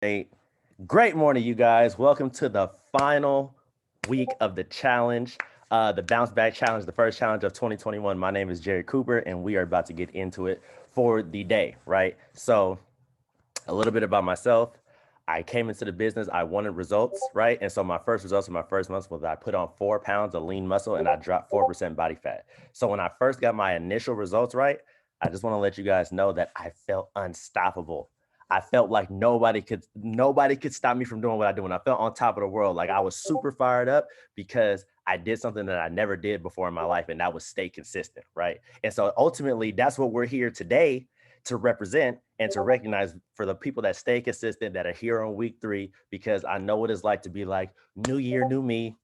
Hey, great morning, you guys. Welcome to the final week of the challenge, the Bounce Back Challenge, the first challenge of 2021. My name is Jerry Cooper, and we are about to get into it for the day, right? So, a little bit about myself. I came into the business, I wanted results, right? And so, my first results in my first month was I put on 4 pounds of lean muscle and I dropped 4% body fat. So, when I first got my initial results, right, I just want to let you guys know that I felt unstoppable. I felt like nobody could stop me from doing what I do. And I felt on top of the world. Like I was super fired up because I did something that I never did before in my life, and that was stay consistent, right? And so ultimately, that's what we're here today to represent and to recognize for the people that stay consistent, that are here on week 3, because I know what it's like to be like, new year, new me,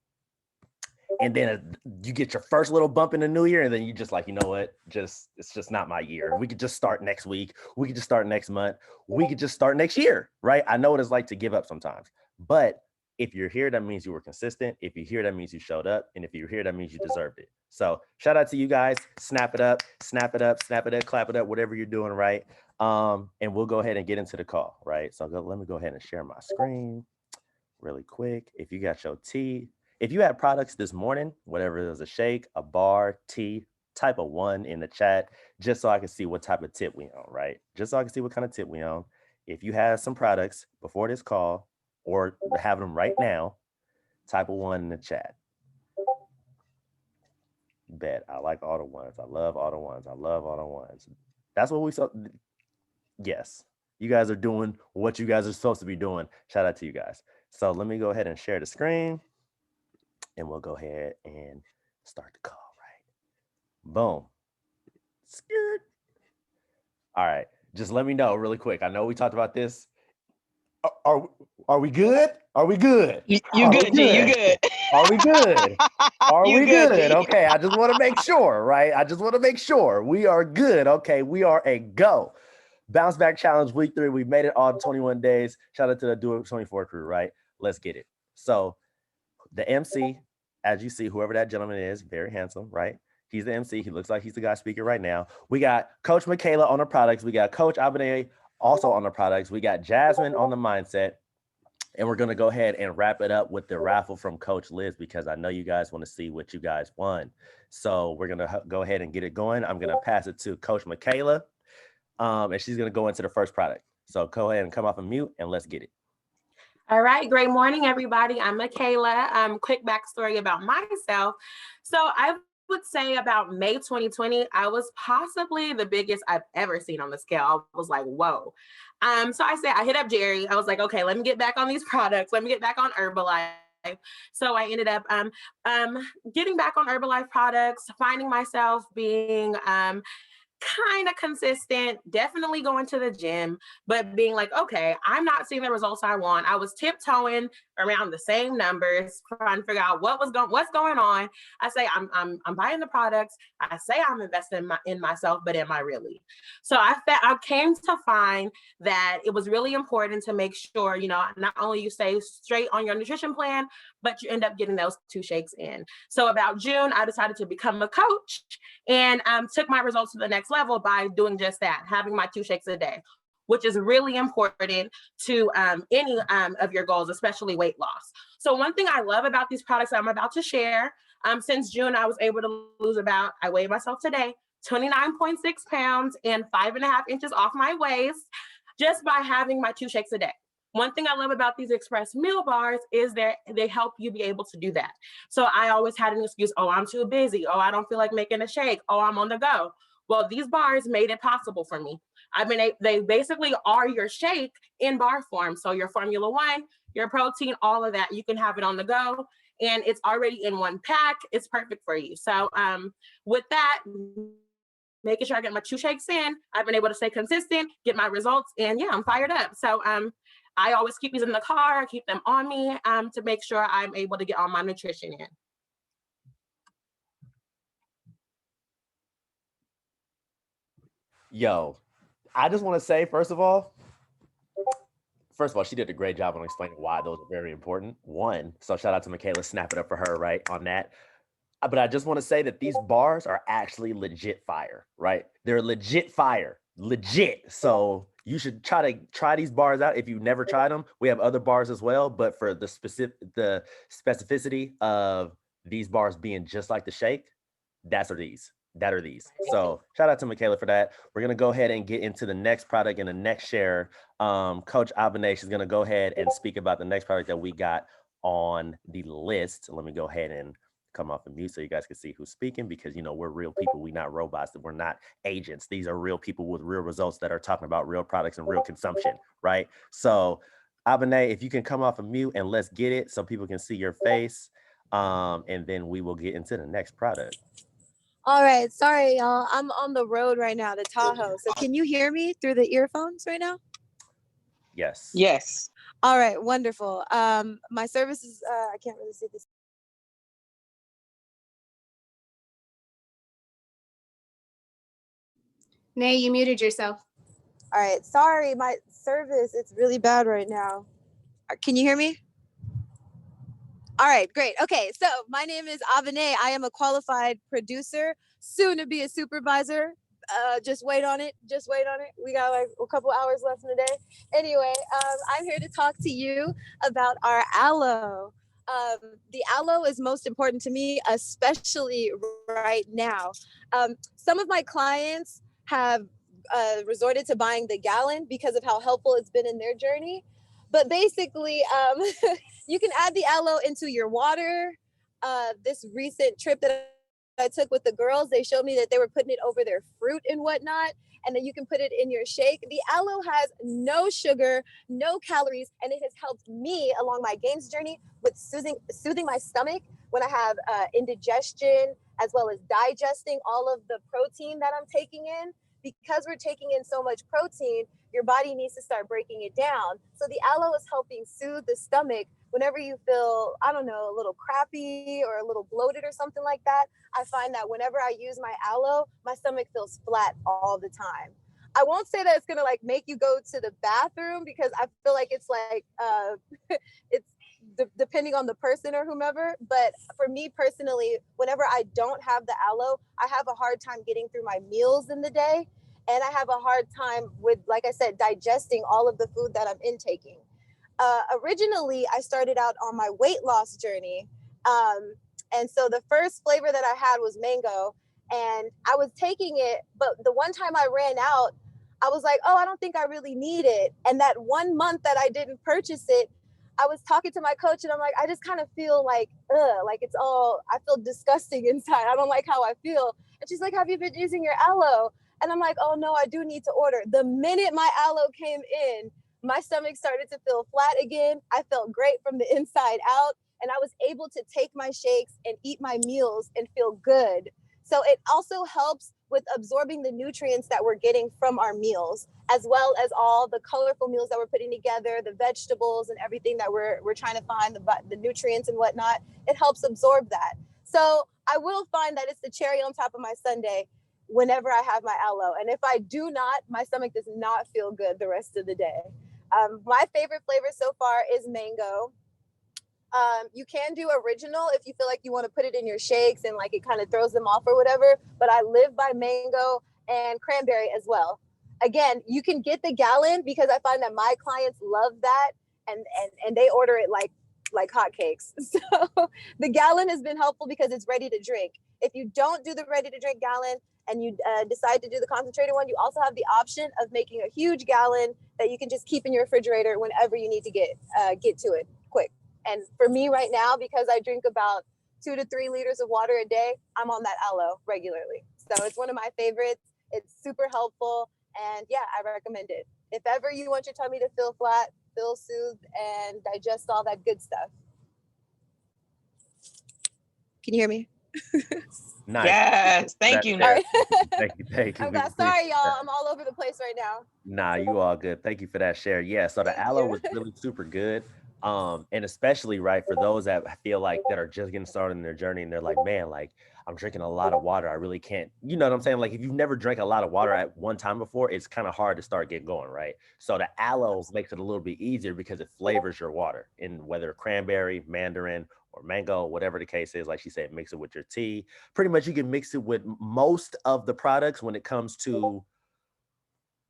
and then you get your first little bump in the new year, and then you just like, you know what, just it's just not my year. We could just start next week, we could just start next month, we could just start next year, right? I know what it's like to give up sometimes, but if you're here, that means you were consistent. If you're here, that means you showed up, and if you're here, that means you deserved it. So shout out to you guys. Snap it up, snap it up, snap it up, clap it up, whatever you're doing, right? And we'll go ahead and get into the call, right? So let me go ahead and share my screen really quick. If you got your tea, if you had products this morning, whatever it was, a shake, a bar, tea, type of one in the chat, just so I can see what type of tip we on, right? Just so I can see what kind of tip we on. If you have some products before this call or have them right now, type of one in the chat. Bet. I like all the ones. I love all the ones. I love all the ones. That's what we saw. Yes. You guys are doing what you guys are supposed to be doing. Shout out to you guys. So let me go ahead and share the screen, and we'll go ahead and start the call, right? Boom. Skirt. All right. Just let me know really quick. I know we talked about this. Are are we good? Are we good? You Are we good, G. You good? good. Are we good? Are You we good, good? G. Okay, I just want to make sure, right? I just want to make sure we are good. Okay, we are a go. Bounce Back Challenge week 3. We made it all 21 days. Shout out to the Do It 24 crew, right? Let's get it. So the MC, as you see, whoever that gentleman is, very handsome, right? He's the MC. He looks like he's the guy speaking right now. We got Coach Michaela on the products. We got Coach Abene also on the products. We got Jasmine on the mindset. And we're going to go ahead and wrap it up with the raffle from Coach Liz, because I know you guys want to see what you guys won. So we're going to go ahead and get it going. I'm going to pass it to Coach Michaela, and she's going to go into the first product. So go ahead and come off of mute, and let's get it. All right, great morning, everybody. I'm Michaela. Quick backstory about myself. So I would say about May 2020, I was possibly the biggest I've ever seen on the scale. I was like, whoa. So I hit up Jerry. I was like, okay, let me get back on these products. Let me get back on Herbalife. So I ended up getting back on Herbalife products, finding myself being kind of consistent, definitely going to the gym, but being like, okay, I'm not seeing the results I want. I was tiptoeing around the same numbers, trying to figure out what's going on. I say I'm buying the products. I say I'm investing in myself, but am I really? So I came to find that it was really important to make sure, not only you stay straight on your nutrition plan, but you end up getting those 2 shakes in. So about June, I decided to become a coach and took my results to the next level by doing just that, having my 2 shakes a day, which is really important to any of your goals, especially weight loss. So one thing I love about these products that I'm about to share, since June, I was able to lose I weighed myself today, 29.6 pounds and 5.5 inches off my waist just by having my 2 shakes a day. One thing I love about these express meal bars is that they help you be able to do that. So I always had an excuse, oh, I'm too busy. Oh, I don't feel like making a shake. Oh, I'm on the go. Well, these bars made it possible for me. They basically are your shake in bar form. So your Formula One, your protein, all of that, you can have it on the go. And it's already in one pack. It's perfect for you. So with that, making sure I get my 2 shakes in, I've been able to stay consistent, get my results, and yeah, I'm fired up. So I always keep these in the car, I keep them on me to make sure I'm able to get all my nutrition in. Yo, I just want to say, first of all, she did a great job on explaining why those are very important. One, so shout out to Michaela, snap it up for her, right, on that. But I just want to say that these bars are actually legit fire, right? They're legit fire, legit. So You should try these bars out if you've never tried them. We have other bars as well, but for the specificity of these bars being just like the shake, that are these. So shout out to Michaela for that. We're gonna go ahead and get into the next product and the next share. Coach Albanese is gonna go ahead and speak about the next product that we got on the list. Let me go ahead and come off the mute so you guys can see who's speaking, because we're real people. We're not robots. We're not agents. These are real people with real results that are talking about real products and real consumption, right? So Abane, if you can come off of mute and let's get it so people can see your face, and then we will get into the next product. All right, sorry y'all, I'm on the road right now to Tahoe, so can you hear me through the earphones right now? Yes. All right, wonderful. My service is I can't really see this. Nay, you muted yourself. All right, sorry, my service, it's really bad right now. Can you hear me? All right, great. Okay, so my name is Avane. I am a qualified producer, soon to be a supervisor. Just wait on it. Just wait on it. We got like a couple hours left in the day. Anyway, I'm here to talk to you about our aloe. The aloe is most important to me, especially right now. Some of my clients have resorted to buying the gallon because of how helpful it's been in their journey. But basically, you can add the aloe into your water. This recent trip that I took with the girls, they showed me that they were putting it over their fruit and whatnot, and then you can put it in your shake. The aloe has no sugar, no calories, and it has helped me along my gains journey with soothing my stomach when I have indigestion, as well as digesting all of the protein that I'm taking in. Because we're taking in so much protein, your body needs to start breaking it down. So the aloe is helping soothe the stomach whenever you feel, I don't know, a little crappy or a little bloated or something like that. I find that whenever I use my aloe, my stomach feels flat all the time. I won't say that it's gonna like make you go to the bathroom, because I feel like it's like, it's depending on the person or whomever. But for me personally, whenever I don't have the aloe, I have a hard time getting through my meals in the day. And I have a hard time with, like I said, digesting all of the food that I'm intaking. Originally, I started out on my weight loss journey. And so the first flavor that I had was mango, and I was taking it, but the one time I ran out, I was like, oh, I don't think I really need it. And that 1 month that I didn't purchase it, I was talking to my coach and I'm like, I just kind of feel like, like it's all, I feel disgusting inside. I don't like how I feel. And she's like, have you been using your aloe? And I'm like, oh no, I do need to order. The minute my aloe came in, my stomach started to feel flat again. I felt great from the inside out, and I was able to take my shakes and eat my meals and feel good. So it also helps with absorbing the nutrients that we're getting from our meals, as well as all the colorful meals that we're putting together, the vegetables and everything that we're trying to find, the nutrients and whatnot. It helps absorb that. So I will find that it's the cherry on top of my sundae whenever I have my aloe. And if I do not, my stomach does not feel good the rest of the day. My favorite flavor so far is mango. You can do original if you feel like you want to put it in your shakes and like it kind of throws them off or whatever, but I live by mango and cranberry as well. Again, you can get the gallon because I find that my clients love that, and they order it like hotcakes. So the gallon has been helpful because it's ready to drink. If you don't do the ready to drink gallon and you decide to do the concentrated one, you also have the option of making a huge gallon that you can just keep in your refrigerator whenever you need to get to it quick. And for me right now, because I drink about 2 to 3 liters of water a day, I'm on that aloe regularly. So it's one of my favorites. It's super helpful. And yeah, I recommend it. If ever you want your tummy to feel flat, feel soothed, and digest all that good stuff. Can you hear me? Nice. Yes. Thank you. Thank you. I'm sorry, y'all. I'm all over the place right now. Nah, you all good. Thank you for that share. Yeah, so the aloe was really super good. And especially right for those that feel like that are just getting started in their journey and they're like, man, like I'm drinking a lot of water. I really can't, you know what I'm saying? Like if you've never drank a lot of water at one time before, it's kind of hard to start getting going, right? So the aloe makes it a little bit easier because it flavors your water, in whether cranberry, mandarin, or mango, whatever the case is. Like she said, mix it with your tea. Pretty much you can mix it with most of the products when it comes to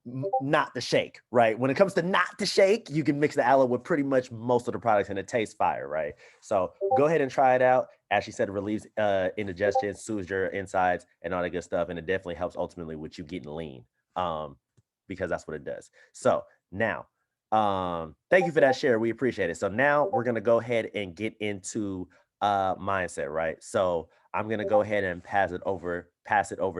not the shake, right? When it comes to not the shake, you can mix the aloe with pretty much most of the products and it tastes fire, right? So go ahead and try it out. As she said, it relieves indigestion, soothes your insides and all that good stuff. And it definitely helps ultimately with you getting lean, because that's what it does. So now, thank you for that share. We appreciate it. So now we're going to go ahead and get into mindset, right? So I'm going to go ahead and pass it over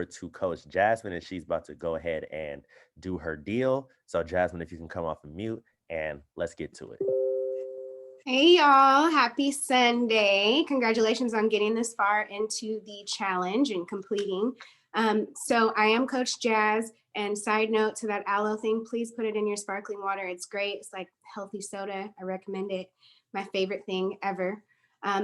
to Coach Jasmine, and she's about to go ahead and do her deal. So Jasmine, if you can come off of mute and let's get to it. Hey y'all, happy Sunday. Congratulations on getting this far into the challenge and completing. So I am Coach Jazz, and side note to that aloe thing, please put it in your sparkling water. It's great. It's like healthy soda. I recommend it. My favorite thing ever.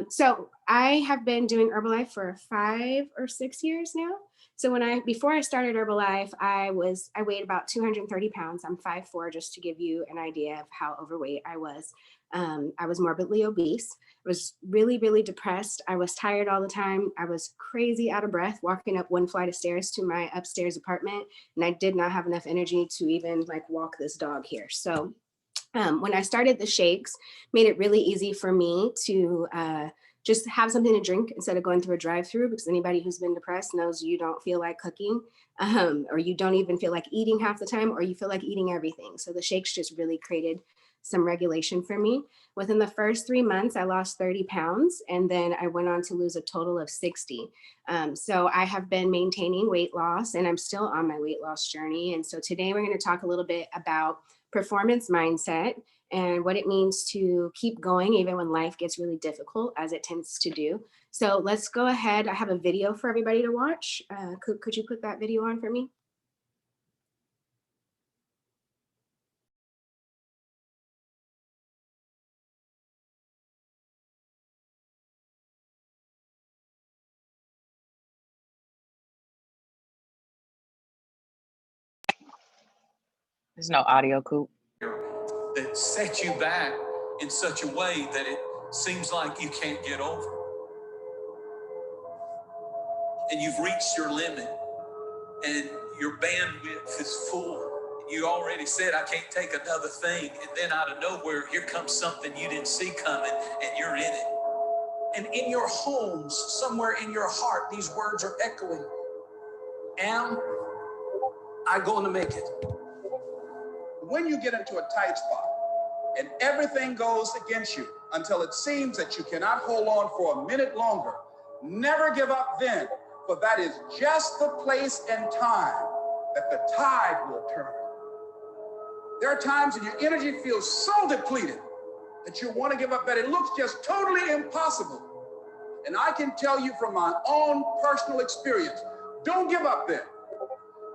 So I have been doing Herbalife for 5 or 6 years now. So before I started Herbalife, I weighed about 230 pounds. I'm 5'4", just to give you an idea of how overweight I was. I was morbidly obese. I was really, really depressed. I was tired all the time. I was crazy out of breath walking up one flight of stairs to my upstairs apartment. And I did not have enough energy to even walk this dog here. So when I started the shakes, made it really easy for me to just have something to drink instead of going through a drive-through, because anybody who's been depressed knows you don't feel like cooking, or you don't even feel like eating half the time, or you feel like eating everything. So the shakes just really created some regulation for me. Within the first 3 months, I lost 30 pounds, and then I went on to lose a total of 60. So I have been maintaining weight loss, and I'm still on my weight loss journey. And so today we're going to talk a little bit about performance mindset and what it means to keep going even when life gets really difficult, as it tends to do. So let's go ahead. I have a video for everybody to watch. Could you put that video on for me? There's no audio, Coop. That set you back in such a way that it seems like you can't get over. And you've reached your limit and your bandwidth is full. You already said, I can't take another thing. And then out of nowhere, here comes something you didn't see coming and you're in it. And in your homes, somewhere in your heart, these words are echoing. Am I going to make it? When you get into a tight spot and everything goes against you until it seems that you cannot hold on for a minute longer, never give up then, for that is just the place and time that the tide will turn. There are times when your energy feels so depleted that you want to give up, that it looks just totally impossible. And I can tell you from my own personal experience, don't give up then.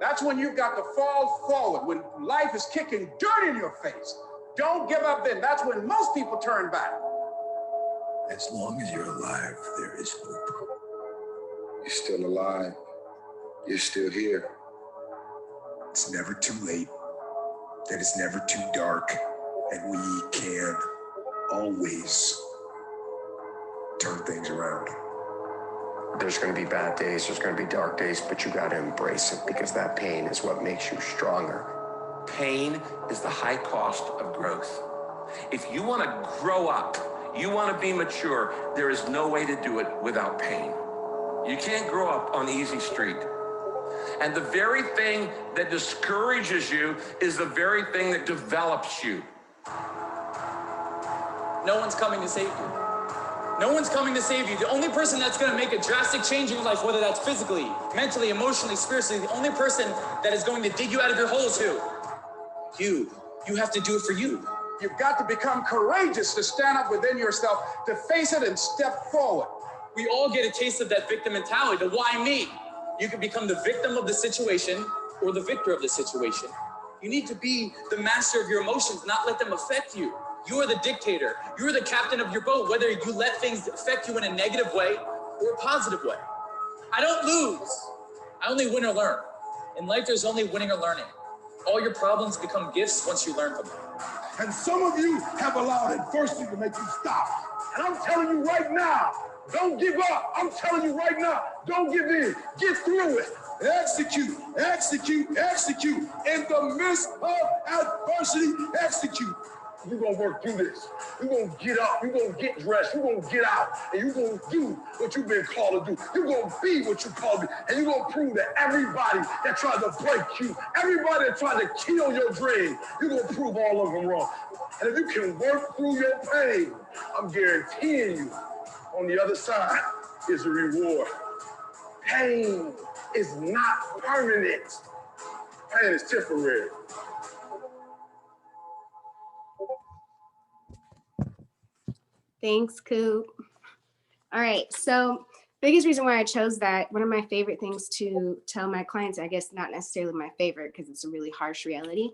That's when you've got to fall forward, when life is kicking dirt in your face. Don't give up then. That's when most people turn back. As long as you're alive, there is hope. You're still alive. You're still here. It's never too late. That it's never too dark. And we can always turn things around. There's going to be bad days, there's going to be dark days, but you got to embrace it, because that pain is what makes you stronger. Pain is the high cost of growth. If you want to grow up, you want to be mature, there is no way to do it without pain. You can't grow up on Easy Street. And the very thing that discourages you is the very thing that develops you. No one's coming to save you. No one's coming to save you. The only person that's going to make a drastic change in your life, whether that's physically, mentally, emotionally, spiritually, the only person that is going to dig you out of your hole is who? You. You have to do it for you. You've got to become courageous to stand up within yourself, to face it and step forward. We all get a taste of that victim mentality, the why me? You can become the victim of the situation or the victor of the situation. You need to be the master of your emotions, not let them affect you. You are the dictator. You're the captain of your boat, whether you let things affect you in a negative way or a positive way. I don't lose. I only win or learn. In life, there's only winning or learning. All your problems become gifts once you learn from them. And some of you have allowed adversity to make you stop And I'm telling you right now, don't give up. I'm telling you right now, don't give in. Get through it. Execute, execute, execute. In the midst of adversity, execute. You're going to work through this. You're going to get up. You're going to get dressed. You're going to get out. And you're going to do what you've been called to do. You're going to be what you called to be. And you're going to prove that everybody that tried to break you, everybody that tried to kill your dream, you're going to prove all of them wrong. And if you can work through your pain, I'm guaranteeing you, on the other side is a reward. Pain is not permanent. Pain is temporary. Thanks, Coop. All right, so biggest reason why I chose that, one of my favorite things to tell my clients, I guess not necessarily my favorite because it's a really harsh reality.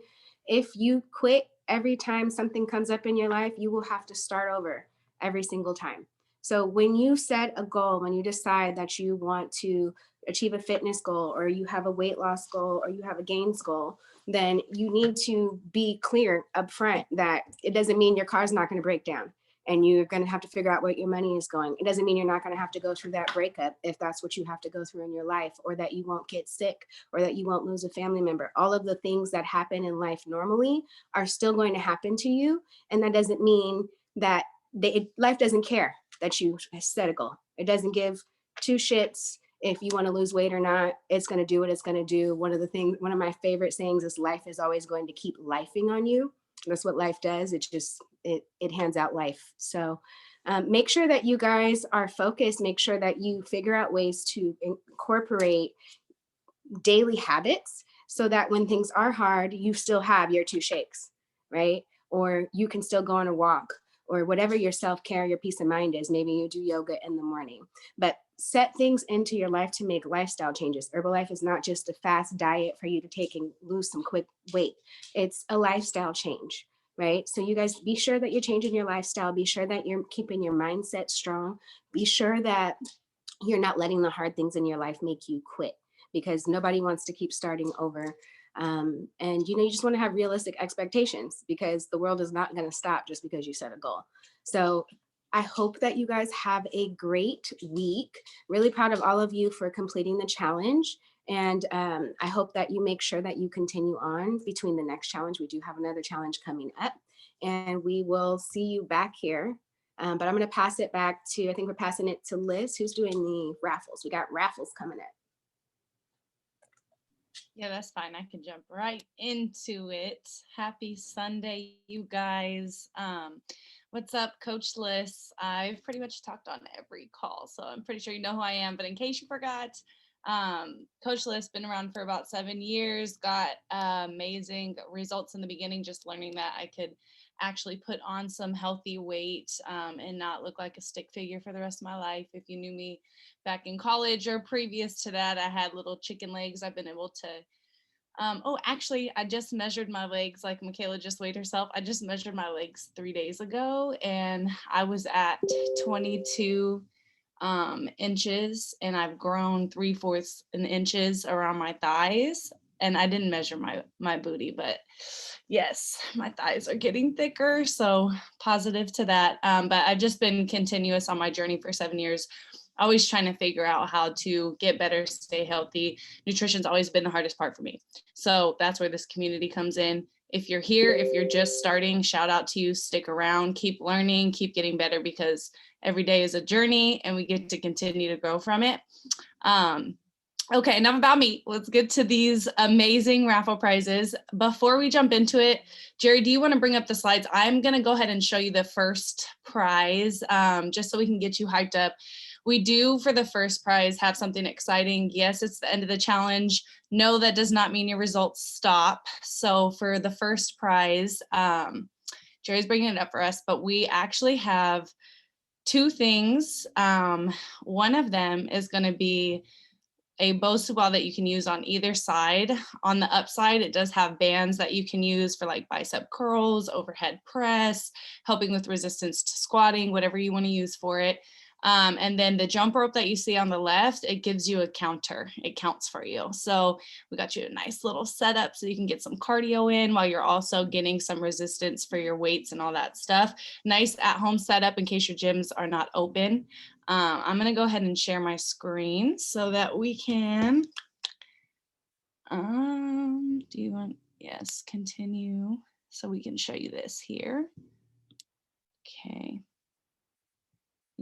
If you quit every time something comes up in your life, you will have to start over every single time. So when you set a goal, when you decide that you want to achieve a fitness goal, or you have a weight loss goal, or you have a gains goal, then you need to be clear up front that it doesn't mean your car's not going to break down and you're going to have to figure out where your money is going. It doesn't mean you're not going to have to go through that breakup if that's what you have to go through in your life, or that you won't get sick, or that you won't lose a family member. All of the things that happen in life normally are still going to happen to you. And that doesn't mean that life doesn't care that you set a goal. It doesn't give two shits if you want to lose weight or not. It's going to do what it's going to do. One of my favorite sayings is life is always going to keep lifing on you. That's what life does. It hands out life. So make sure that you guys are focused. Make sure that you figure out ways to incorporate daily habits so that when things are hard, you still have your two shakes, right? Or you can still go on a walk, or whatever your self-care, your peace of mind is. Maybe you do yoga in the morning, but set things into your life to make lifestyle changes. Herbalife is not just a fast diet for you to take and lose some quick weight. It's a lifestyle change, right? So you guys be sure that you're changing your lifestyle. Be sure that you're keeping your mindset strong. Be sure that you're not letting the hard things in your life make you quit, because nobody wants to keep starting over. And you just want to have realistic expectations, because the world is not going to stop just because you set a goal. So I hope that you guys have a great week. Really proud of all of you for completing the challenge. And I hope that you make sure that you continue on between the next challenge. We do have another challenge coming up, and we will see you back here. But I'm going to pass it back to, I think we're passing it to Liz, who's doing the raffles. We got raffles coming up. Yeah, that's fine. I can jump right into it. Happy Sunday, you guys. What's up, Coach Liz? I've pretty much talked on every call, so I'm pretty sure you know who I am. But in case you forgot, Coach Liz been around for about 7 years, got amazing results in the beginning, just learning that I could actually put on some healthy weight and not look like a stick figure for the rest of my life. If you knew me back in college or previous to that, I had little chicken legs. I've been able to, actually, I just measured my legs, like Michaela just weighed herself. I just measured my legs 3 days ago, and I was at 22 inches, and I've grown 3/4 inches around my thighs. And I didn't measure my booty, but yes, my thighs are getting thicker. So positive to that. But I've just been continuous on my journey for 7 years, always trying to figure out how to get better, stay healthy. Nutrition's always been the hardest part for me. So that's where this community comes in. If you're here, if you're just starting, shout out to you, stick around, keep learning, keep getting better, because every day is a journey and we get to continue to grow from it. Okay, enough about me. Let's get to these amazing raffle prizes. Before we jump into it, Jerry, do you want to bring up the slides? I'm going to go ahead and show you the first prize, just so we can get you hyped up. We do, for the first prize, have something exciting. Yes, it's the end of the challenge. No, that does not mean your results stop. So for the first prize, Jerry's bringing it up for us, but we actually have two things. One of them is going to be a Bosu ball that you can use on either side. On the upside, it does have bands that you can use for like bicep curls, overhead press, helping with resistance to squatting, whatever you want to use for it. And then the jump rope that you see on the left, it gives you a counter. It counts for you. So we got you a nice little setup so you can get some cardio in while you're also getting some resistance for your weights and all that stuff. Nice at-home setup in case your gyms are not open. I'm going to go ahead and share my screen so that we can, do you want, yes, continue. So we can show you this here. Okay.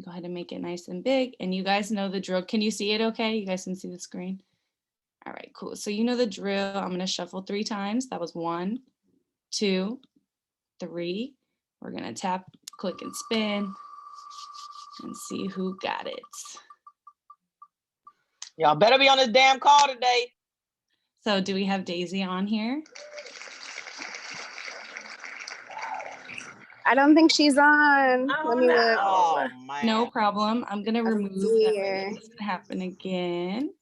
Go ahead and make it nice and big. And you guys know the drill. Can you see it okay? You guys can see the screen? All right, cool. So you know the drill. I'm going to shuffle 3 times. That was 1, 2, 3. We're going to tap, click, and spin and see who got it. Y'all better be on this damn call today. So do we have Daisy on here? I don't think she's on. Oh, Let me look. Oh, man. No problem. I'm going to remove that. This can happen again.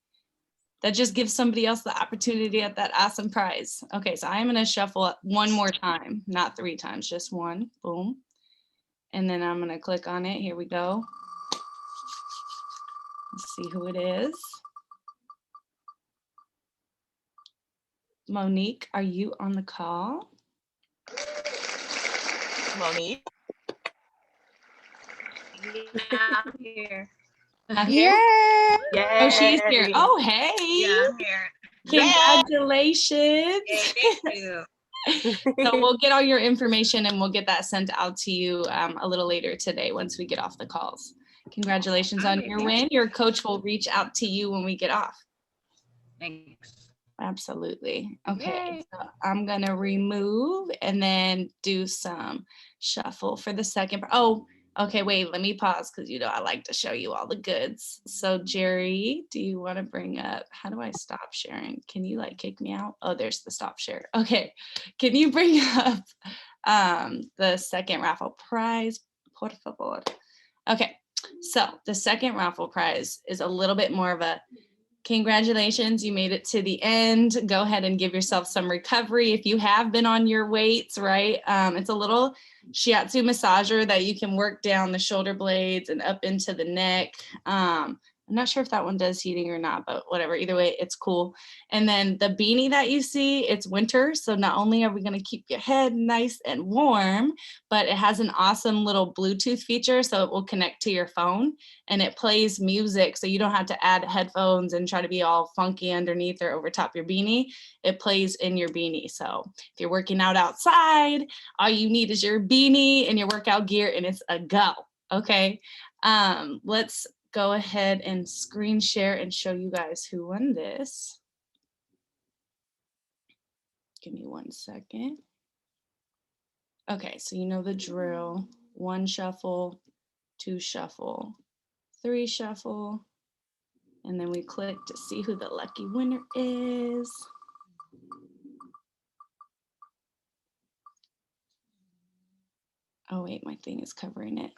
That just gives somebody else the opportunity at that awesome prize. Okay, so I'm going to shuffle 1 more time, not 3 times, just 1. Boom. And then I'm going to click on it. Here we go. Let's see who it is. Monique, are you on the call? Monique. Yeah, I'm here. Yeah. Oh, she's here. Oh, hey. Yeah, I'm here. Congratulations. Hey, thank you. So we'll get all your information and we'll get that sent out to you a little later today once we get off the calls. Congratulations on your win. Your coach will reach out to you when we get off. Thanks. Absolutely. Okay, so I'm gonna remove and then do some shuffle for the second. Oh, okay, wait, let me pause because you know I like to show you all the goods. So Jerry, do you want to bring up, how do I stop sharing? Can you like kick me out? Oh, there's the stop share. Okay, can you bring up the second raffle prize, por favor? Okay, so the second raffle prize is a little bit more of a congratulations, you made it to the end. Go ahead and give yourself some recovery if you have been on your weights, right? It's a little shiatsu massager that you can work down the shoulder blades and up into the neck. I'm not sure if that one does heating or not, but whatever, either way, it's cool. And then the beanie that you see, it's winter. So not only are we gonna keep your head nice and warm, but it has an awesome little Bluetooth feature. So it will connect to your phone and it plays music. So you don't have to add headphones and try to be all funky underneath or over top your beanie. It plays in your beanie. So if you're working out outside, all you need is your beanie and your workout gear and it's a go, okay? Let's go ahead and screen share and show you guys who won this. Give me 1 second. Okay, so you know the drill. 1 shuffle, 2 shuffle, 3 shuffle, and then we click to see who the lucky winner is. Oh wait, my thing is covering it.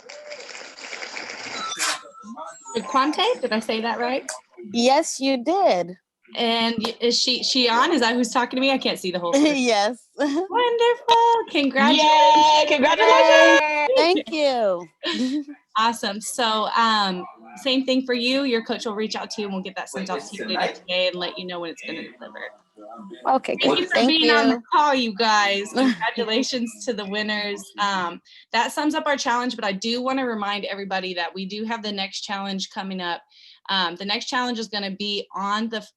Quante, did I say that right? Yes, you did. And is she on? Is that who's talking to me? I can't see the whole screen. Yes. Wonderful. Congratulations. Yay, congratulations. Thank you. Awesome. So same thing for you. Your coach will reach out to you and we'll get that sent out to you later today and let you know when it's going to deliver. Okay, Thank you for being on the call, you guys. Congratulations to the winners. That sums up our challenge, but I do want to remind everybody that we do have the next challenge coming up. The next challenge is going to be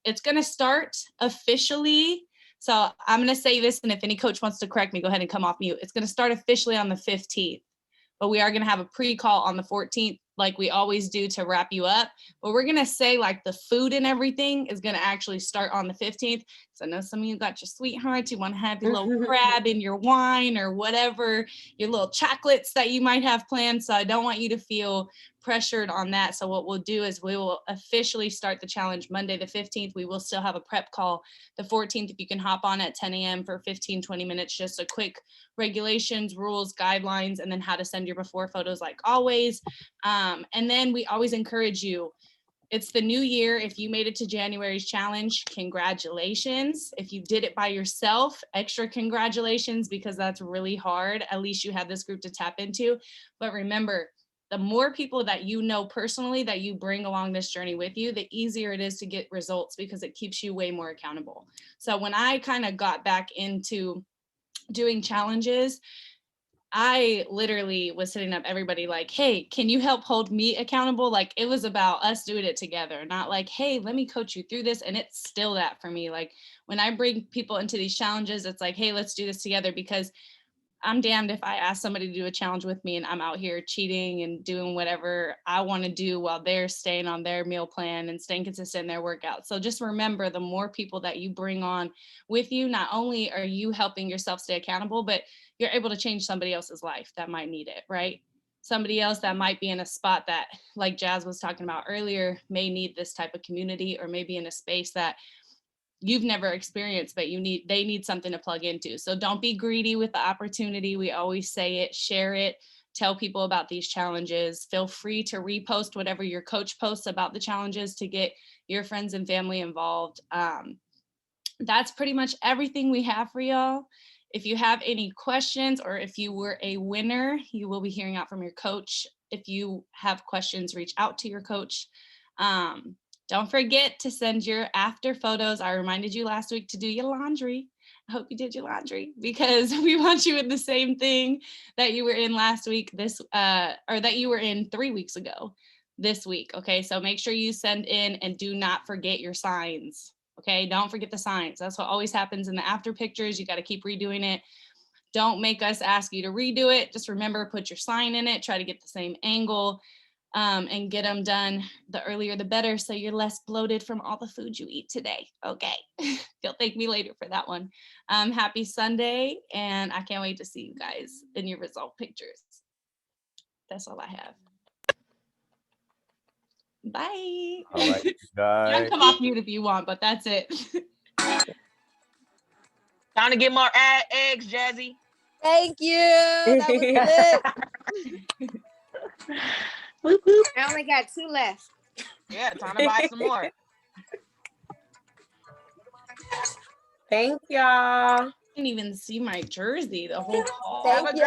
it's going to start officially. So I'm going to say this, and if any coach wants to correct me, go ahead and come off mute. It's going to start officially on the 15th, but we are going to have a pre-call on the 14th, like we always do to wrap you up. But we're going to say like the food and everything is going to actually start on the 15th. So I know some of you got your sweethearts. You want to have your little crab in your wine or whatever, your little chocolates that you might have planned. So I don't want you to feel pressured on that. So what we'll do is we will officially start the challenge Monday the 15th. We will still have a prep call the 14th if you can hop on at 10 a.m. for 15-20 minutes, just a quick regulations, rules, guidelines, and then how to send your before photos like always. And then we always encourage you, it's the new year. If you made it to January's challenge, congratulations. If you did it by yourself, extra congratulations, because that's really hard. At least you had this group to tap into. But remember, the more people that you know personally that you bring along this journey with you, the easier it is to get results because it keeps you way more accountable. So when I kind of got back into doing challenges, I literally was hitting up everybody like, hey, can you help hold me accountable? Like it was about us doing it together, not like, hey, let me coach you through this. And it's still that for me. Like when I bring people into these challenges, it's like, hey, let's do this together, because I'm damned if I ask somebody to do a challenge with me and I'm out here cheating and doing whatever I want to do while they're staying on their meal plan and staying consistent in their workout. So just remember, the more people that you bring on with you, not only are you helping yourself stay accountable, but you're able to change somebody else's life that might need it, right? Somebody else that might be in a spot that, like Jazz was talking about earlier, may need this type of community, or maybe in a space that you've never experienced, but they need something to plug into. So don't be greedy with the opportunity. We always say it, share it, tell people about these challenges. Feel free to repost whatever your coach posts about the challenges to get your friends and family involved. That's pretty much everything we have for y'all. If you have any questions, or if you were a winner, you will be hearing out from your coach. If you have questions, reach out to your coach. Don't forget to send your after photos. I reminded you last week to do your laundry. I hope you did your laundry, because we want you in the same thing that you were in last week, or that you were in 3 weeks ago this week. Okay, so make sure you send in, and do not forget your signs. Okay, don't forget the signs. That's what always happens in the after pictures. You got to keep redoing it. Don't make us ask you to redo it. Just remember, put your sign in it. Try to get the same angle. And get them done the earlier the better, so you're less bloated from all the food you eat today. Okay. You'll thank me later for that one. Happy Sunday, and I can't wait to see you guys in your result pictures. That's all I have. Bye. All right, You guys. can come off mute if you want, but that's it. Time to get more eggs, Jazzy. Thank you. That was lit. Whoop, whoop. I only got 2 left. Yeah, time to buy some more. Thank y'all. I didn't even see my jersey the whole call. Thank you.